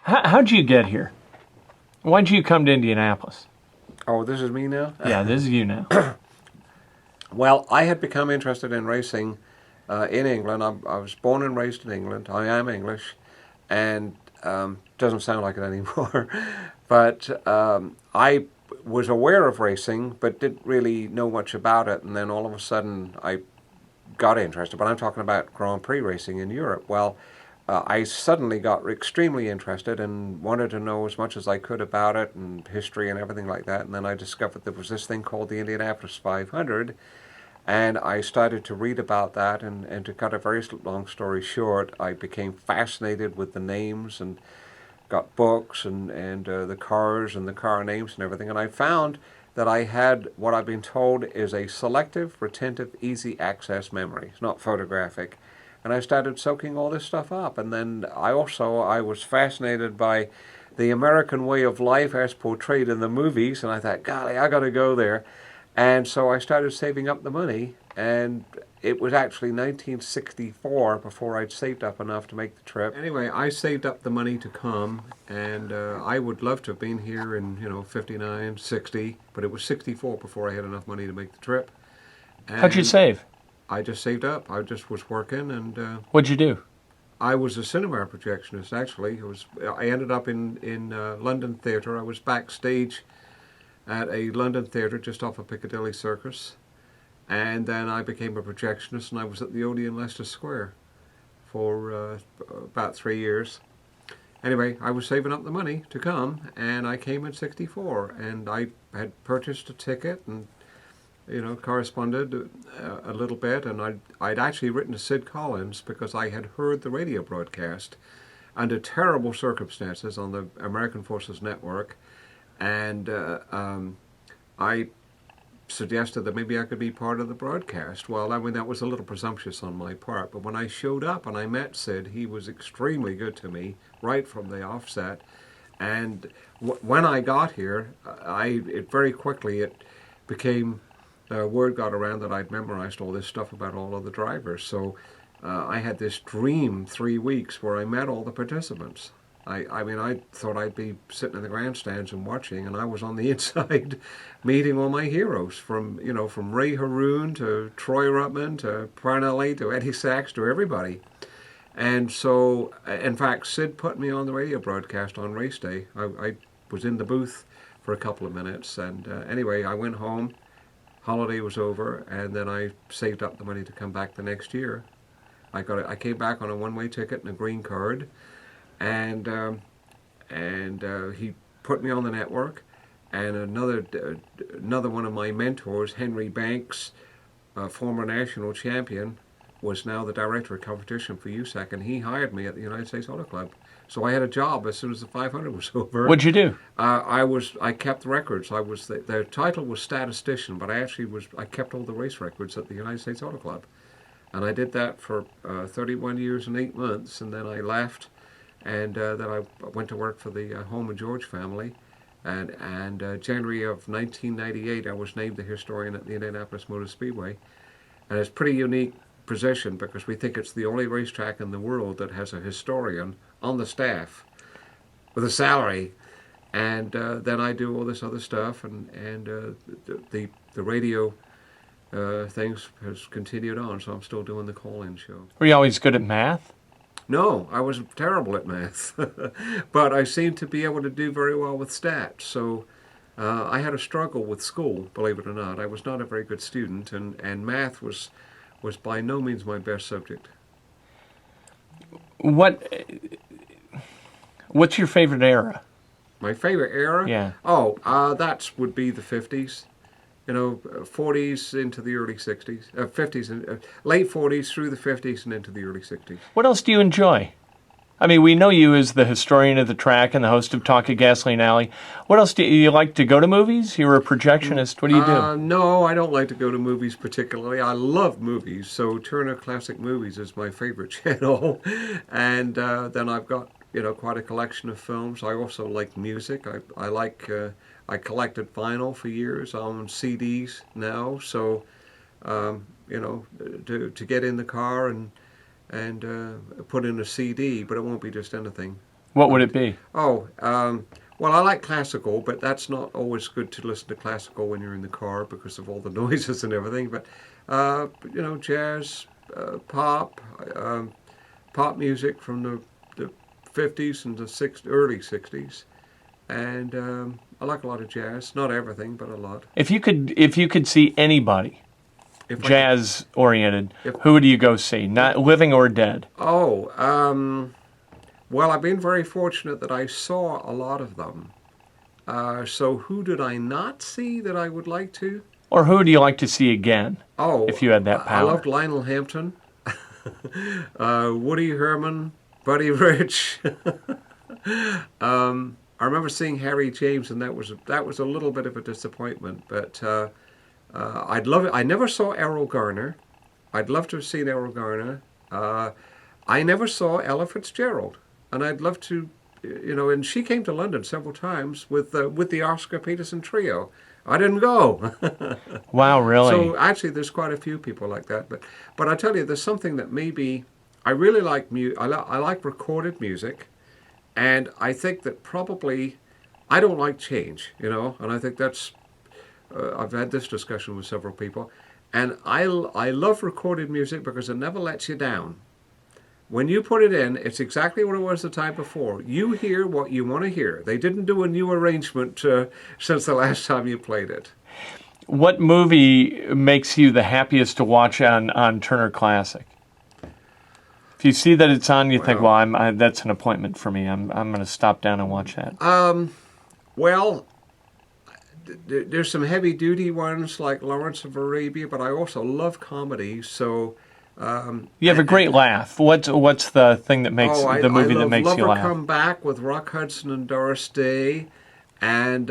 How'd you get here? Why'd you come to Indianapolis? Oh, this is me now? Yeah, this is you now. Well, I had become interested in racing in England. I was born and raised in England. I am English, and doesn't sound like it anymore. But I was aware of racing, but didn't really know much about it. And then all of a sudden, I got interested. But I'm talking about Grand Prix racing in Europe. Well, I suddenly got extremely interested and wanted to know as much as I could about it and history and everything like that. And then I discovered there was this thing called the Indianapolis 500. And I started to read about that, and to cut a very long story short, I became fascinated with the names and got books and the cars and the car names and everything. And I found that I had what I've been told is a selective, retentive, easy access memory. It's not photographic. And I started soaking all this stuff up. And then I was fascinated by the American way of life as portrayed in the movies. And I thought, golly, I got to go there. And so I started saving up the money, and it was actually 1964 before I'd saved up enough to make the trip. Anyway, I saved up the money to come, and I would love to have been here in, 59, 60, but it was 64 before I had enough money to make the trip. And How'd you save? I just saved up. I just was working, and What'd you do? I was a cinema projectionist, actually. I ended up in London Theatre. I was backstage at a London theatre just off of Piccadilly Circus, and then I became a projectionist, and I was at the Odeon Leicester Square for about 3 years. Anyway, I was saving up the money to come, and I came in '64, and I had purchased a ticket and corresponded a little bit, and I'd actually written to Sid Collins because I had heard the radio broadcast under terrible circumstances on the American Forces Network. And I suggested that maybe I could be part of the broadcast. Well, I mean, that was a little presumptuous on my part, but when I showed up and I met Sid, he was extremely good to me right from the offset. And when I got here, it very quickly it became word got around that I'd memorized all this stuff about all of the drivers. So I had this dream 3 weeks where I met all the participants. I mean, I thought I'd be sitting in the grandstands and watching, and I was on the inside meeting all my heroes from Ray Haroon to Troy Ruttman to Parnelli to Eddie Sachs to everybody. And so, in fact, Sid put me on the radio broadcast on race day. I was in the booth for a couple of minutes, and anyway, I went home. Holiday was over, and then I saved up the money to come back the next year. I came back on a one-way ticket and a green card. And he put me on the network, and another one of my mentors, Henry Banks, former national champion, was now the director of competition for USAC, and he hired me at the United States Auto Club. So I had a job as soon as the 500 was over. What'd you do? I kept records. The title was statistician, but I kept all the race records at the United States Auto Club, and I did that for 31 years and 8 months, and then I left. And then I went to work for the Holman George family. And January of 1998, I was named the historian at the Indianapolis Motor Speedway. And it's a pretty unique position because we think it's the only racetrack in the world that has a historian on the staff with a salary. And then I do all this other stuff, and the radio things has continued on, so I'm still doing the call-in show. Were you always good at math? No, I was terrible at math, but I seemed to be able to do very well with stats. So I had a struggle with school, believe it or not. I was not a very good student, and math was by no means my best subject. What's your favorite era? My favorite era? Yeah. Oh, that would be the 50s. 40s into the early 60s, 50s, and late 40s through the 50s and into the early 60s. What else do you enjoy? I mean, we know you as the historian of the track and the host of Talk at Gasoline Alley. What else do you like to go to movies? You're a projectionist. What do you do? No, I don't like to go to movies particularly. I love movies, so Turner Classic Movies is my favorite channel. And then I've got, quite a collection of films. I also like music. I collected vinyl for years. I'm on CDs now, so to get in the car and put in a CD, but it won't be just anything. What would it be? Oh, well, I like classical, but that's not always good to listen to classical when you're in the car because of all the noises and everything. But jazz, pop, pop music from the 50s and the early 60s, and I like a lot of jazz. Not everything, but a lot. If you could see anybody If jazz oriented, If- who would you go see? Not living or dead? Well, I've been very fortunate that I saw a lot of them. So who did I not see that I would like to? Or who do you like to see again? Oh, If you had that I power. loved Lionel Hampton, Woody Herman, Buddy Rich. I remember seeing Harry James, and that was a little bit of a disappointment. But I'd love it. I never saw Errol Garner. I'd love to have seen Errol Garner. I never saw Ella Fitzgerald, and I'd love to, And she came to London several times with the Oscar Peterson Trio. I didn't go. Wow, really? So actually, there's quite a few people like that. But I tell you, there's something that maybe I really like. I like recorded music, and I think that probably I don't like change. And I think that's. I've had this discussion with several people, and I love recorded music because it never lets you down. When you put it in, it's exactly what it was the time before. You hear what you want to hear. They didn't do a new arrangement since the last time you played it. What movie makes you the happiest to watch on Turner Classic? If you see that it's on, you think, well, that's an appointment for me. I'm going to stop down and watch that. Well, there's some heavy-duty ones like Lawrence of Arabia, but I also love comedies, so... You have a great laugh. What's the thing that makes the movie that makes you laugh? Come Back with Rock Hudson and Doris Day, and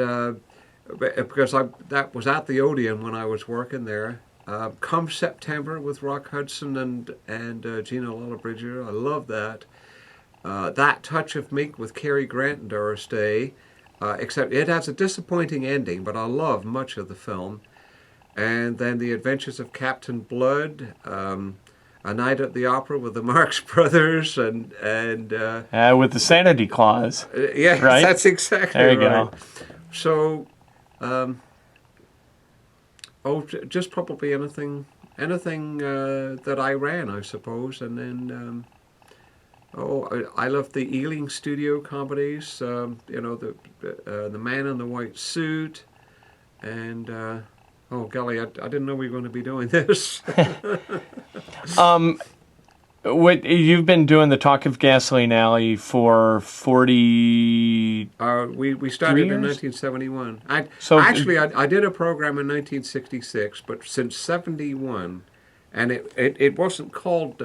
because that was at the Odeon when I was working there. Come September with Rock Hudson and Gina Lollobrigida. I love that. That Touch of Mink with Cary Grant and Doris Day. Except it has a disappointing ending, but I love much of the film. And then The Adventures of Captain Blood. A Night at the Opera with the Marx Brothers and with the Sanity Clause. Yeah, right? That's exactly there you right. Go. So, just probably anything that I ran, I suppose, and then I love the Ealing Studio comedies. The Man in the White Suit, and. Oh, golly, I didn't know we were going to be doing this. You've been doing the Talk of Gasoline Alley for 40... we started in 1971. I did a program in 1966, but since 71, and it wasn't called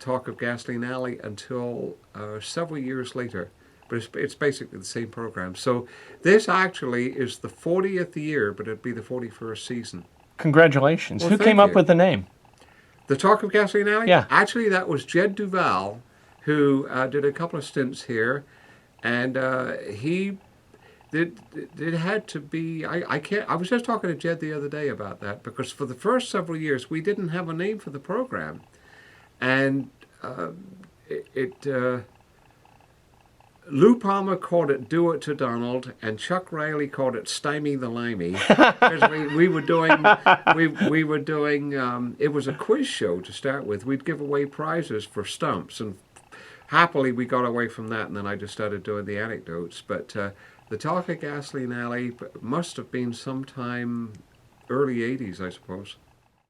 Talk of Gasoline Alley until several years later. But it's basically the same program. So this actually is the 40th year, but it'd be the 41st season. Congratulations. Well, Who came up with the name? The Talk of Gasoline Alley? Yeah. Actually, that was Jed Duval, who did a couple of stints here. And he had to be... I was just talking to Jed the other day about that, because for the first several years, we didn't have a name for the program. And Lou Palmer called it Do It to Donald, and Chuck Riley called it Stymie the Limey. Because we were doing it was a quiz show to start with. We'd give away prizes for stumps, and happily we got away from that, and then I just started doing the anecdotes. But the Talk of Gasoline Alley must have been sometime early 80s, I suppose.